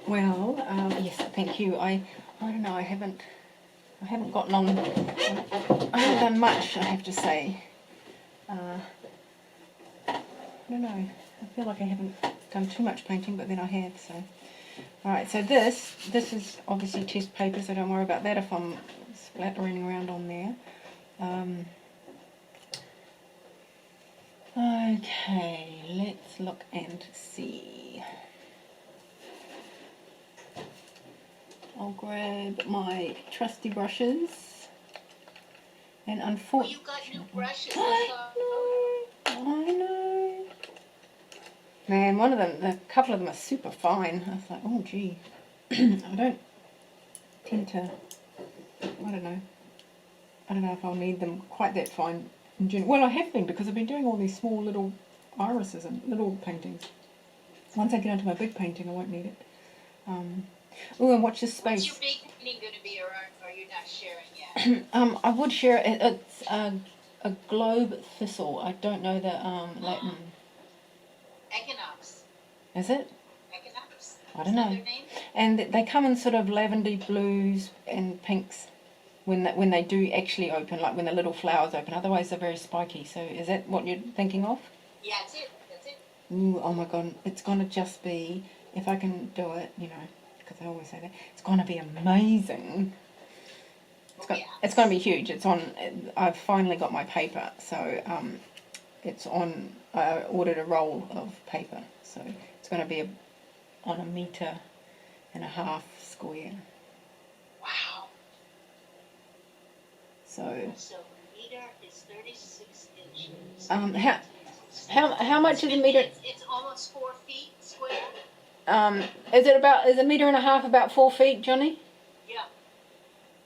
Well, yes, thank you. I don't know. I haven't gotten on. I haven't done much, I have to say. I don't know. I feel like I haven't done too much painting, but then I have. So, all right. So this is obviously test paper, so don't worry about that if I'm splattering around on there. Okay, let's look and see. I'll grab my trusty brushes. And unfortunately, you got new brushes. I know. Man, one of them, a couple of them are super fine. I was like, oh gee, I don't tend to. I don't know. I don't know if I'll need them quite that fine in general. Well, I have been because I've been doing all these small little irises and little paintings. Once I get onto my big painting, I won't need it. Oh, and watch this space. What's your big painting going to be, or are you not sharing yet? I would share it. It's a globe thistle. I don't know the Latin. Equinox. Is it? Equinox. I don't know. Their name? And they come in sort of lavender blues and pinks when they do actually open, like when the little flowers open. Otherwise, they're very spiky. So is that what you're thinking of? Yeah, that's it. That's it. Ooh, oh my God. It's going to just be, if I can do it, you know, because I always say that, it's going to be amazing. It's going to be huge. It's on, I've finally got my paper. So it's on, I ordered a roll of paper. So it's going to be on 1.5 meters square. Wow. So a meter is 36 inches. How much is a meter? It's almost 4 feet square. Is 1.5 meters about 4 feet, Johnny? Yeah.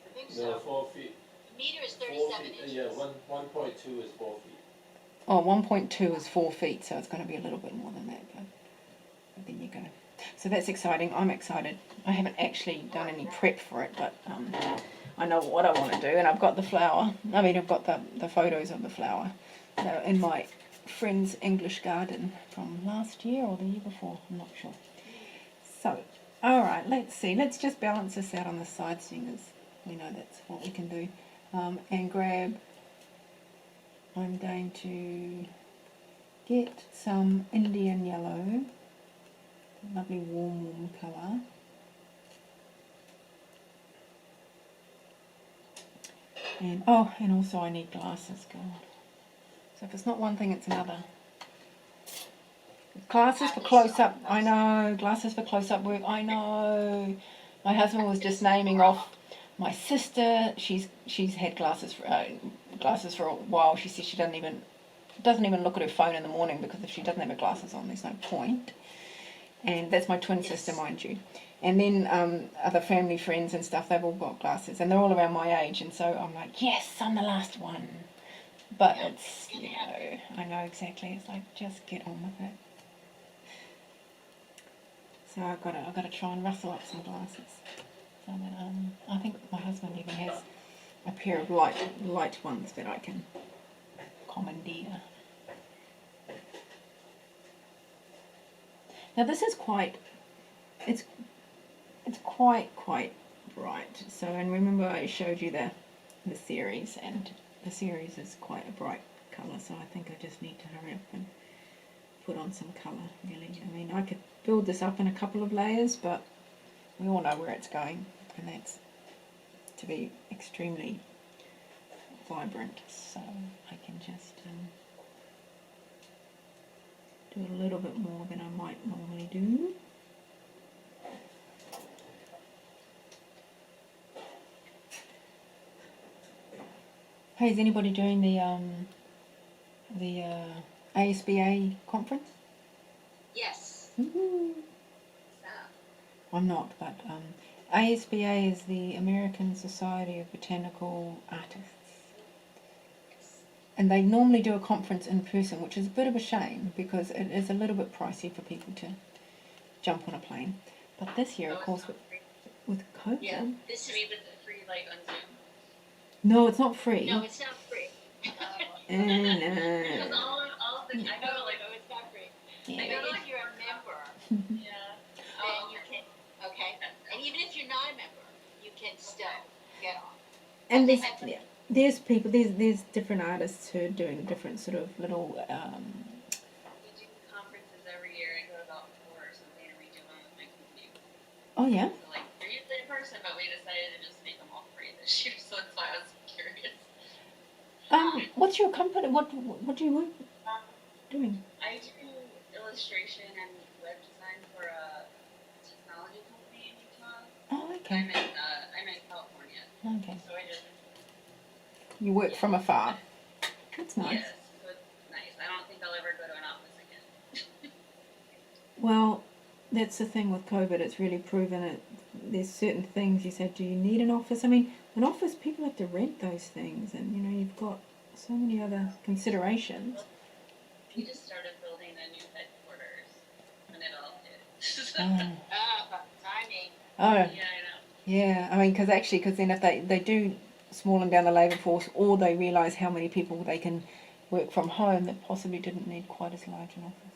I think so. No, 4 feet. A meter is 37 inches. Yeah, 1.2 is 4 feet. Oh, 1.2 is 4 feet, so it's going to be a little bit more than that. But there you go. So that's exciting. I'm excited. I haven't actually done any prep for it, but I know what I want to do, and I've got the flower. I mean, I've got the photos of the flower in my friend's English garden from last year or the year before. I'm not sure. So, all right, let's see. Let's just balance this out on the side, seeing as we know that's what we can do. And grab. I'm going to get some Indian yellow. Lovely warm colour. And also I need glasses, God. So if it's not one thing, it's another. Glasses for close-up, I know. Glasses for close-up work, I know. My husband was just naming off my sister. She's had glasses for a while. She says she doesn't even look at her phone in the morning because if she doesn't have her glasses on, there's no point. And that's my twin sister, mind you. And then other family friends and stuff, they've all got glasses, and they're all around my age, and so I'm like, yes, I'm the last one. But it's, you know, I know exactly. It's like, just get on with it. So I've got to try and rustle up some glasses. So that I think my husband even has a pair of light ones that I can commandeer. Now this is it's quite bright. So, and remember I showed you the series, and the series is quite a bright colour, so I think I just need to hurry up and put on some colour, really. I mean, I could build this up in a couple of layers, but we all know where it's going, and that's to be extremely vibrant, so I can just do a little bit more than I might normally do. Hey, is anybody doing the ASBA conference? Yes. Woo-hoo. I'm not, but ASBA is the American Society of Botanical Artists. And they normally do a conference in person, which is a bit of a shame because it is a little bit pricey for people to jump on a plane. But this year, of course, with COVID... Yeah, this is with the free, like, on Zoom. No, it's not free. No, it's not free. No. Because all of the, I go like, oh, it's not free. Yeah. I go like you're a member. Yeah. Then you can, can still get on. And I think there's people, there's different artists who are doing different sort of little, We do conferences every year. I go to about 4 or something, and we do them with my company. oh yeah, So like they're usually in person, but we decided to just make them all free this year. So that's why I was curious. what's your company, what do you work Um, doing? I do illustration and web design for a technology company in Utah. Oh, okay, I'm in California, okay. so I just You work from afar. That's nice. yes, so it's nice. I don't think I'll ever go to an office again. Well, that's the thing with COVID. It's really proven it. There's certain things you said. Do you need an office? I mean, an office, people have to rent those things, and you know you've got so many other considerations. We just started building a new headquarters when it all hit. Oh, timing. oh, Yeah, I know. yeah. I mean, because then if they do smallen down the labour force, or they realise how many people they can work from home, that possibly didn't need quite as large an office.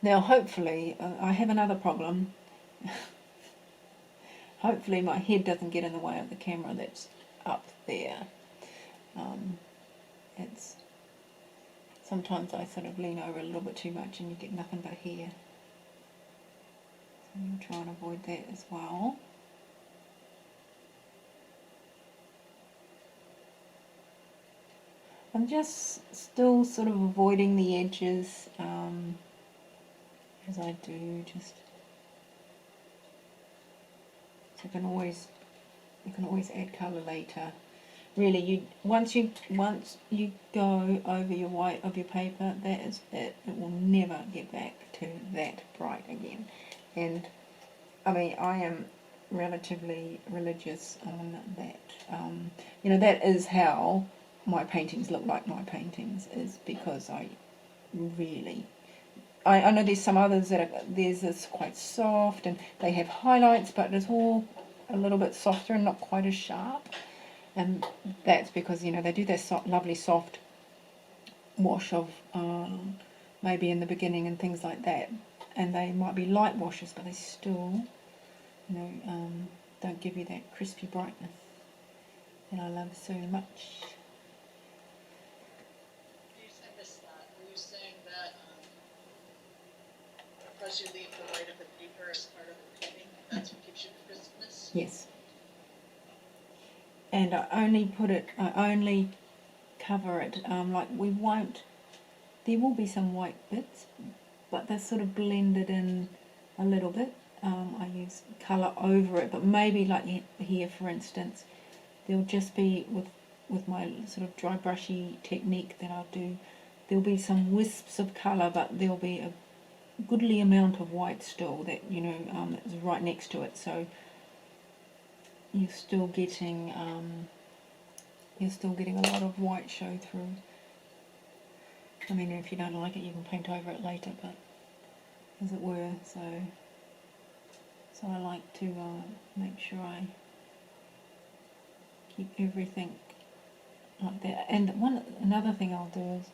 Now, hopefully, I have another problem. Hopefully, my head doesn't get in the way of the camera that's up there. It's sometimes I sort of lean over a little bit too much, and you get nothing but hair. So I'm trying to avoid that as well. I'm just still sort of avoiding the edges, as I do, just so you can always add colour later. Really, once you go over your white of your paper, that is it. It will never get back to that bright again. And I mean, I am relatively religious on that. You know, that is how my paintings look like my paintings, is because I know there's some others there's this quite soft and they have highlights, but it's all a little bit softer and not quite as sharp. And that's because, you know, they do their lovely soft wash of maybe in the beginning and things like that. And they might be light washes, but they still, you know, don't give you that crispy brightness that I love so much. I missed that. Were you saying that because you leave the white of the paper as part of the painting, that's what gives you crispness? Yes. And I only cover it, like there will be some white bits, but they're sort of blended in a little bit. I use colour over it, but maybe like here for instance, there'll just be with my sort of dry brushy technique that I'll do, there'll be some wisps of colour, but there'll be a goodly amount of white still that, you know, is right next to it, so you're still getting a lot of white show through. I mean, if you don't like it, you can paint over it later, but as it were. So I like to make sure I keep everything like that. And another thing I'll do is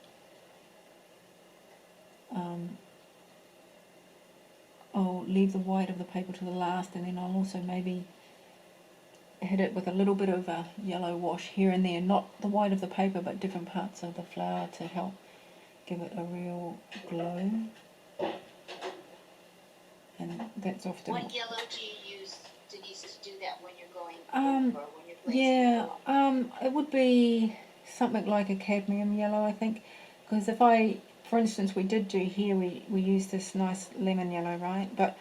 I'll leave the white of the paper to the last, and then I'll also maybe hit it with a little bit of a yellow wash here and there, not the white of the paper but different parts of the flower to help give it a real glow. And that's often What yellow do you use, Denise, to do that when you're going over, when you're glazing? yeah, it would be something like a cadmium yellow, I think, because if for instance, we did do here, we used this nice lemon yellow, right, but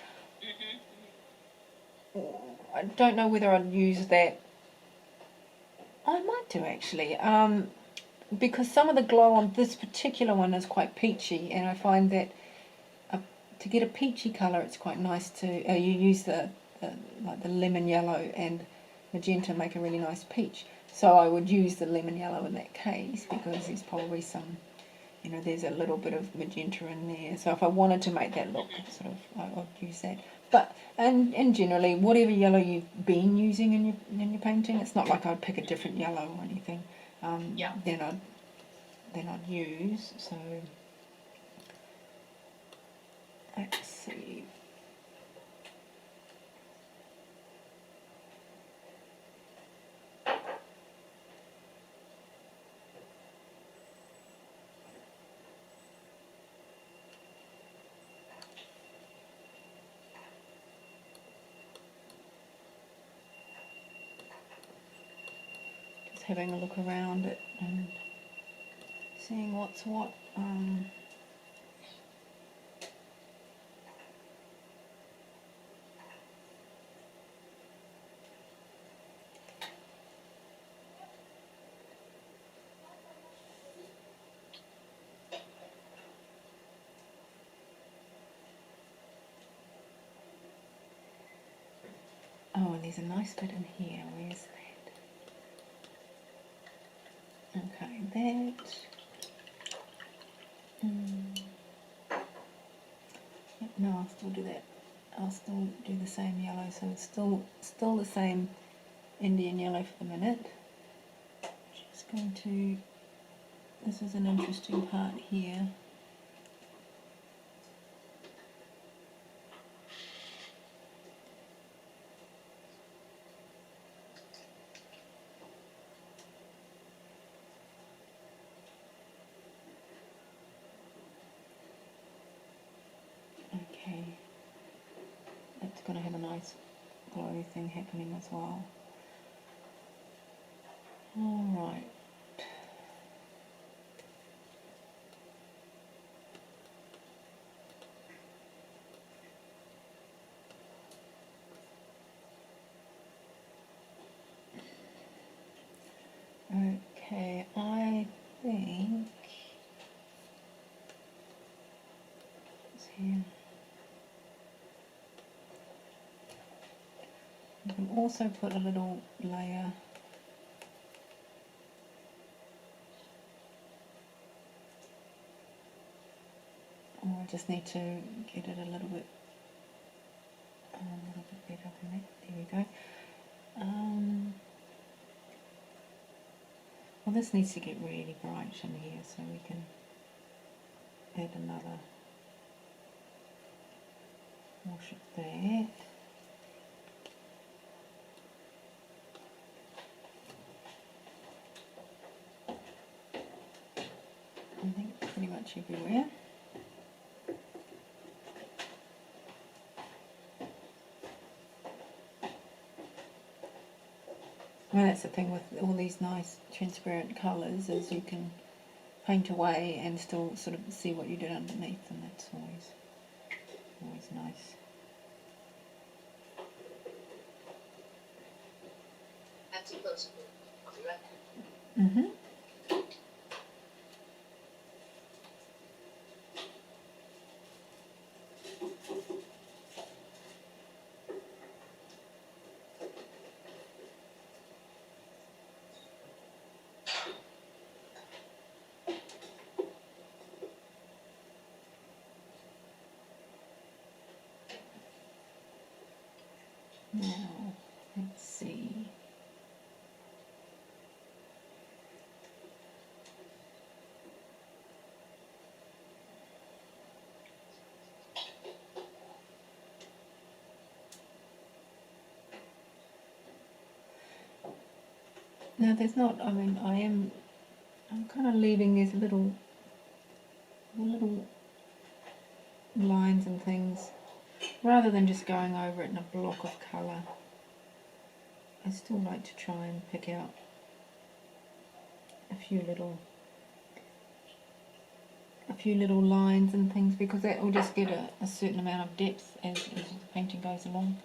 I don't know whether I'd use that. I might do actually, because some of the glow on this particular one is quite peachy, and I find that to get a peachy colour, it's quite nice to you use the lemon yellow and magenta make a really nice peach. So I would use the lemon yellow in that case because there's probably some, you know, there's a little bit of magenta in there. So if I wanted to make that look, sort of, I would use that. But and generally, whatever yellow you've been using in your painting, it's not like I'd pick a different yellow or anything. Then I'd use. So let's see. having a look around it and seeing what's what. Oh, and there's a nice bit in here. Where's that? Okay, that. Yep, no, I'll still do that. I'll still do the same yellow, so it's still the same Indian yellow for the minute. Just going to. This is an interesting part here. Okay, that's going to have a nice glowy thing happening as well. Alright. Okay, I think it's here. You can also put a little layer I just need to get it a little bit better than that. There we go. Well, this needs to get really bright in here, so we can add another wash of that. I think pretty much everywhere. Well, that's the thing with all these nice transparent colours, is you can paint away and still sort of see what you did underneath, and that's always nice. That's a close up. I'll be right back. Mm-hmm. Now, let's see. Now there's not, I mean, I'm kind of leaving these little lines and things, rather than just going over it in a block of colour. I still like to try and pick out a few little lines and things, because that will just get a certain amount of depth as the painting goes along.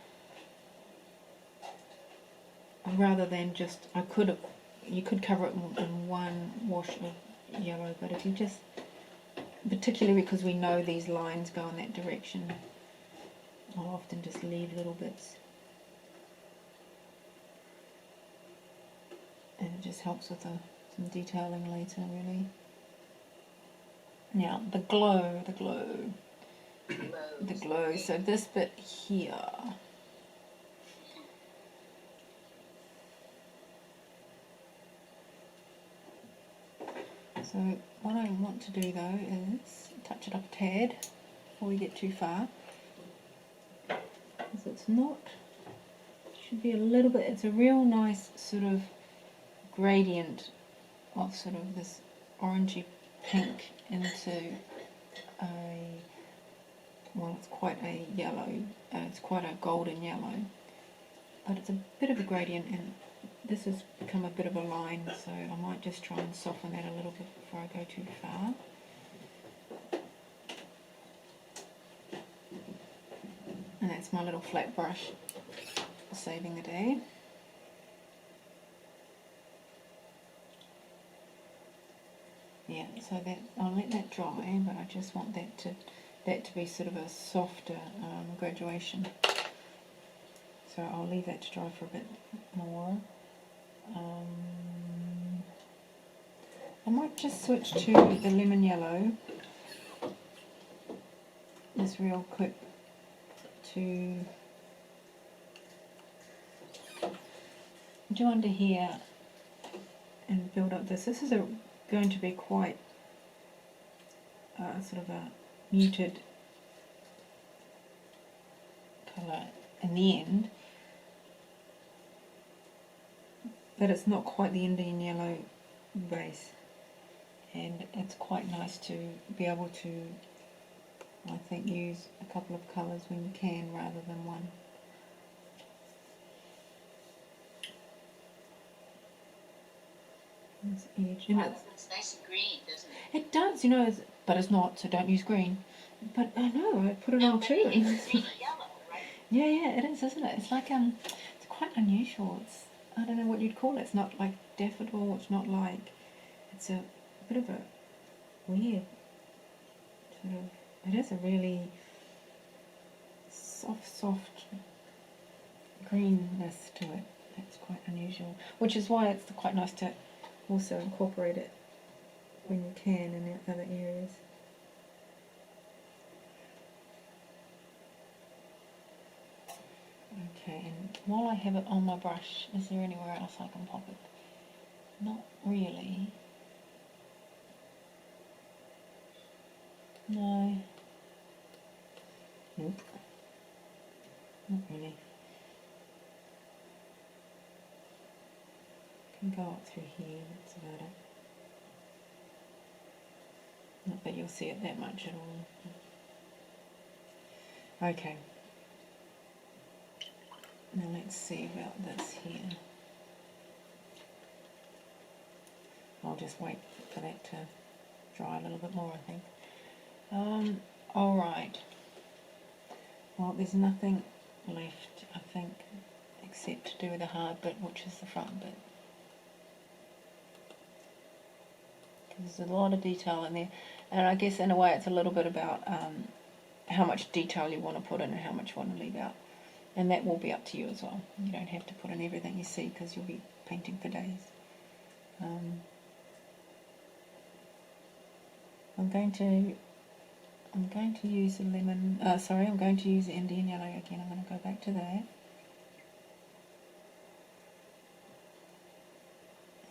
Rather than just, you could cover it in one wash of yellow, but if you just, particularly because we know these lines go in that direction, I'll often just leave little bits. And it just helps with some detailing later, really. Now, the glow. So this bit here. So what I want to do though is touch it up a tad before we get too far. Because it's not, should be a little bit, it's a real nice sort of gradient of sort of this orangey pink into well, it's quite a yellow, it's quite a golden yellow, but it's a bit of a gradient, and this has become a bit of a line, so I might just try and soften that a little bit before I go too far. And that's my little flat brush for saving the day. Yeah, so that I'll let that dry, but I just want that to be sort of a softer graduation. So I'll leave that to dry for a bit more. I might just switch to the lemon yellow, just real quick, to do under here and build up this. This is going to be quite sort of a muted colour in the end, but it's not quite the Indian yellow base, and it's quite nice to be able to, I think, use a couple of colours when you can rather than one. This edge, and Wow, it looks nice and green, doesn't it? it does, you know, but it's not, so don't use green. But I know, I put it No, on but too. it's green yellow, right? Yeah, it is, isn't it? It's like it's quite unusual. It's, I don't know what you'd call it. It's not like daffodil. It's not like, it's a bit of a weird sort of. It is a really soft greenness to it. That's quite unusual. Which is why it's quite nice to also incorporate it when you can in other areas. Okay, and while I have it on my brush, is there anywhere else I can pop it? Not really. No. Nope. Not really. Can go up through here, that's about it. Not that you'll see it that much at all. Okay. Now let's see about this here. I'll just wait for that to dry a little bit more, I think. Alright. Well, there's nothing left, I think, except to do with the hard bit, which is the front bit. There's a lot of detail in there, and I guess in a way it's a little bit about how much detail you want to put in and how much you want to leave out. And that will be up to you as well. You don't have to put in everything you see because you'll be painting for days. I'm going to use the lemon, I'm going to use the Indian yellow again. I'm going to go back to that.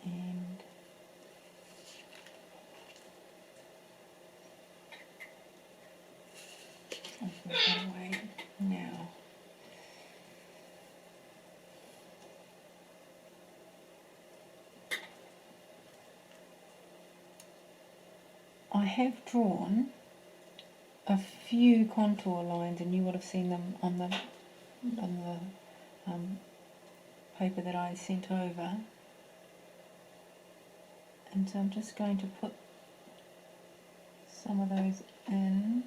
And I'll put that away now. I have drawn a few contour lines, and you would have seen them on the paper that I sent over. And so I'm just going to put some of those in.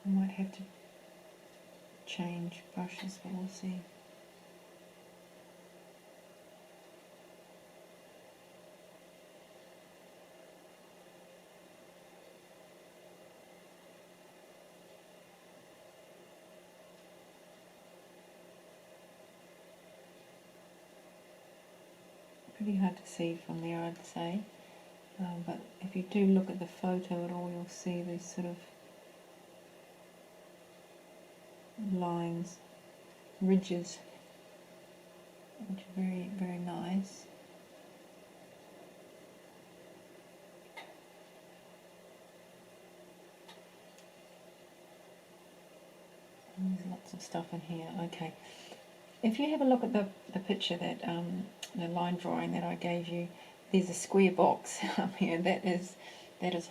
I might have to change brushes, but we'll see. Pretty hard to see from there, I'd say, but if you do look at the photo at all, you'll see these sort of lines, ridges, which are very, very nice. And there's lots of stuff in here. Okay, if you have a look at the picture that the line drawing that I gave you, there's a square box up here that is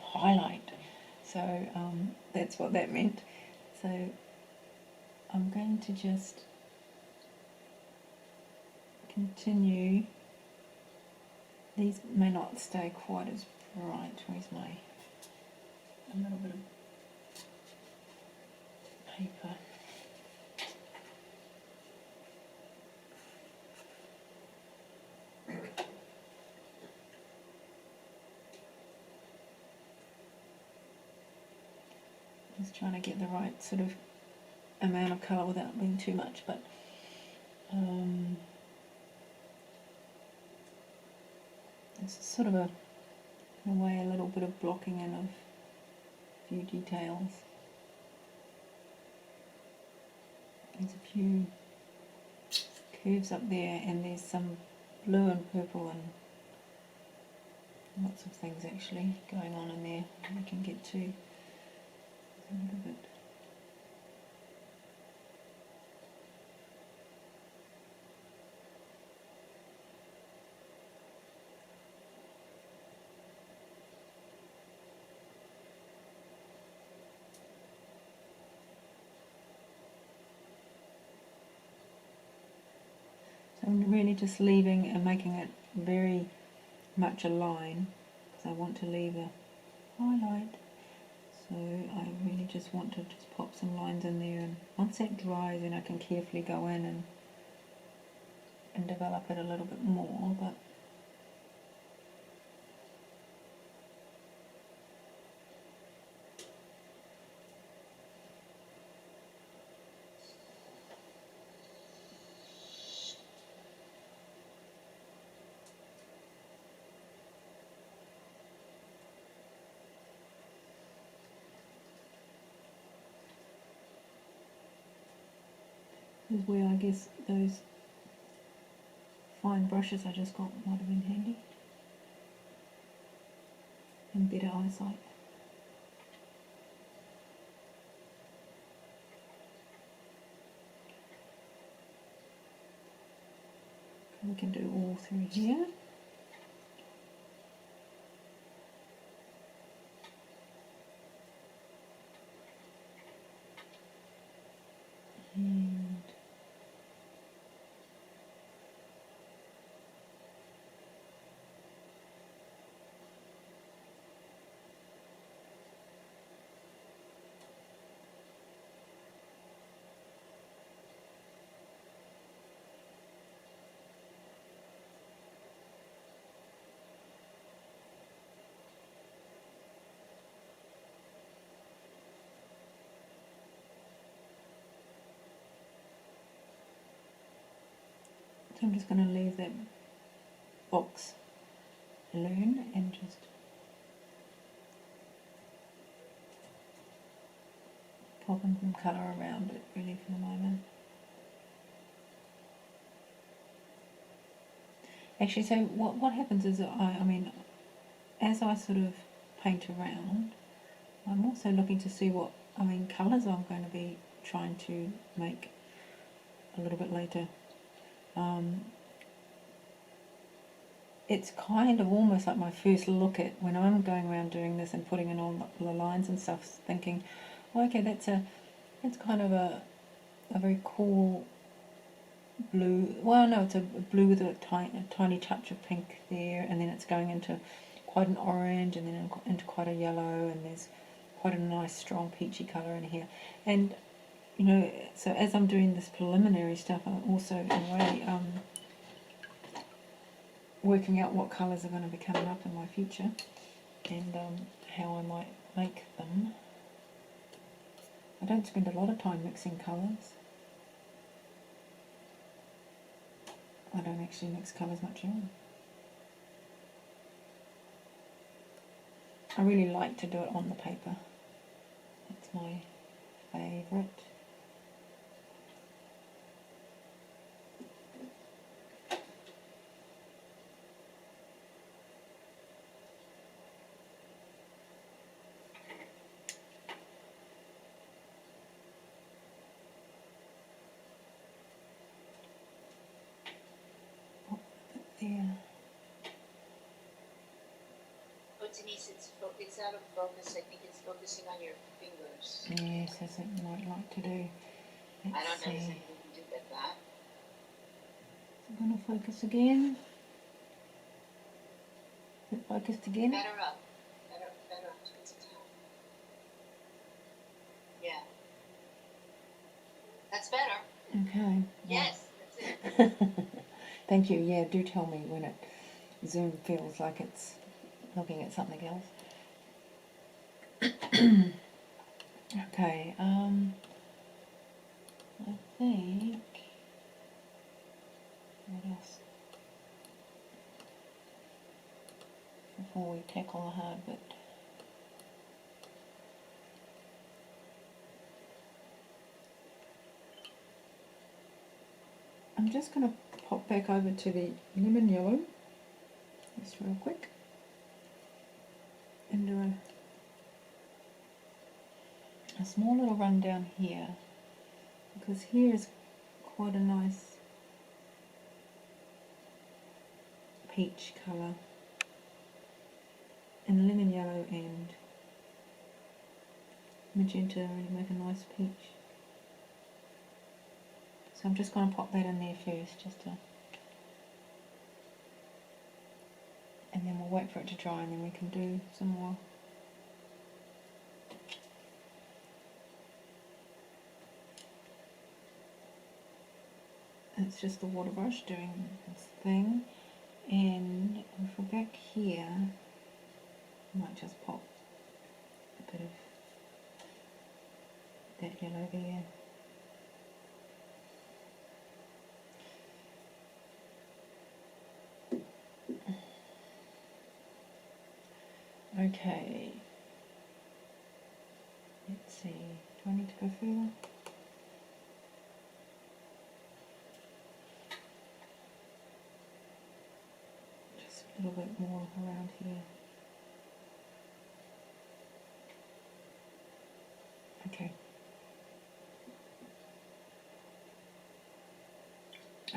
highlight. So that's what that meant. So I'm going to just continue. These may not stay quite as bright. Where's my a little bit of paper? Just trying to get the right sort of amount of colour without being too much, but it's sort of in a way a little bit of blocking in of a few details. There's a few curves up there, and there's some blue and purple and lots of things actually going on in there we can get to a little bit. So I'm really just leaving and making it very much a line because I want to leave a highlight. So I really just want to just pop some lines in there, and once that dries then I can carefully go in and develop it a little bit more. But this is where I guess those fine brushes I just got might have been handy and better eyesight. We can do all through here. And so I'm just going to leave that box alone and just popping some colour around it really for the moment. Actually, so what happens is I mean, as I sort of paint around, I'm also looking to see what, colours I'm going to be trying to make a little bit later. It's kind of almost like my first look at when I'm going around doing this and putting in all the lines and stuff, thinking, oh, okay, that's kind of a very cool blue. Well, no, it's a blue with a tiny touch of pink there, and then it's going into quite an orange, and then into quite a yellow, and there's quite a nice strong peachy colour in here. And you know, so as I'm doing this preliminary stuff, I'm also in a way working out what colours are going to be coming up in my future, and how I might make them. I don't spend a lot of time mixing colours. I don't actually mix colours much at all. I really like to do it on the paper. That's my favourite. But There. Denise, it's out of focus. I think it's focusing on your fingers. Yes, as it might like to do. I Let's don't see. know if anything you can do with that. I'm going to focus again. Is it focused again? Better up. Better up towards the top. Yeah. That's better. Okay. Yes, that's it. Thank you. Yeah, do tell me when it Zoom feels like it's looking at something else. Okay, I think, what else? Before we tackle the hard bit. I'm just going to pop back over to the lemon yellow, just real quick, and do a small little run down here, because here is quite a nice peach colour, and lemon yellow and magenta really make a nice peach. So I'm just going to pop that in there first, just to, and then we'll wait for it to dry, and then we can do some more. It's just the water brush doing its thing, and if we're back here, I might just pop a bit of that yellow there. Okay, let's see, do I need to go further? Just a little bit more around here. Okay.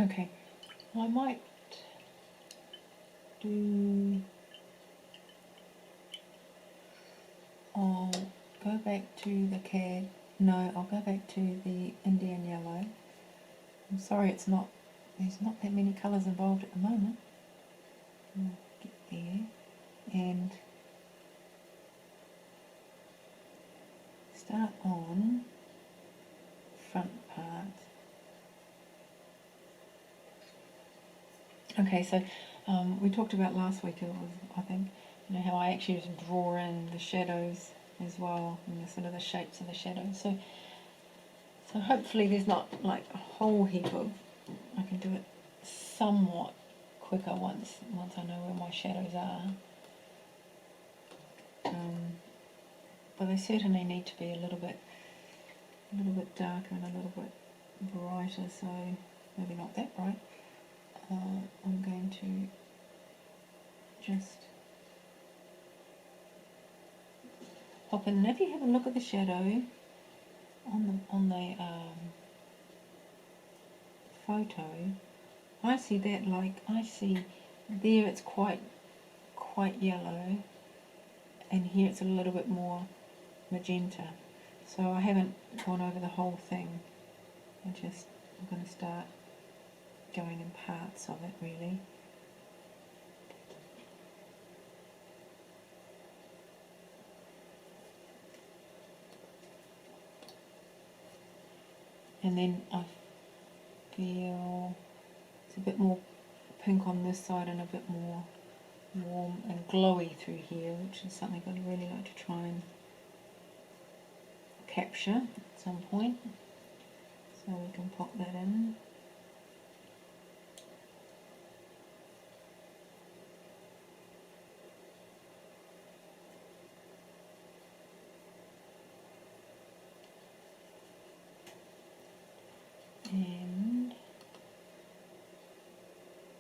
Okay, I might do, I'll go back to the CAD, no, I'll go back to the Indian yellow. I'm sorry it's not, there's not that many colours involved at the moment. I'll get there, and start on front part. Okay, so we talked about last week, it was, I think, you know, how I actually draw in the shadows as well, and the sort of the shapes of the shadows. So hopefully there's not like a whole heap of, I can do it somewhat quicker once I know where my shadows are. But they certainly need to be a little bit darker and a little bit brighter, so maybe not that bright. I'm going to just pop in, and if you have a look at the shadow on the photo, I see that, like, I see there it's quite yellow, and here it's a little bit more magenta. So I haven't gone over the whole thing. I'm going to start going in parts of it, really. And then I feel it's a bit more pink on this side and a bit more warm and glowy through here, which is something I'd really like to try and capture at some point. So we can pop that in. And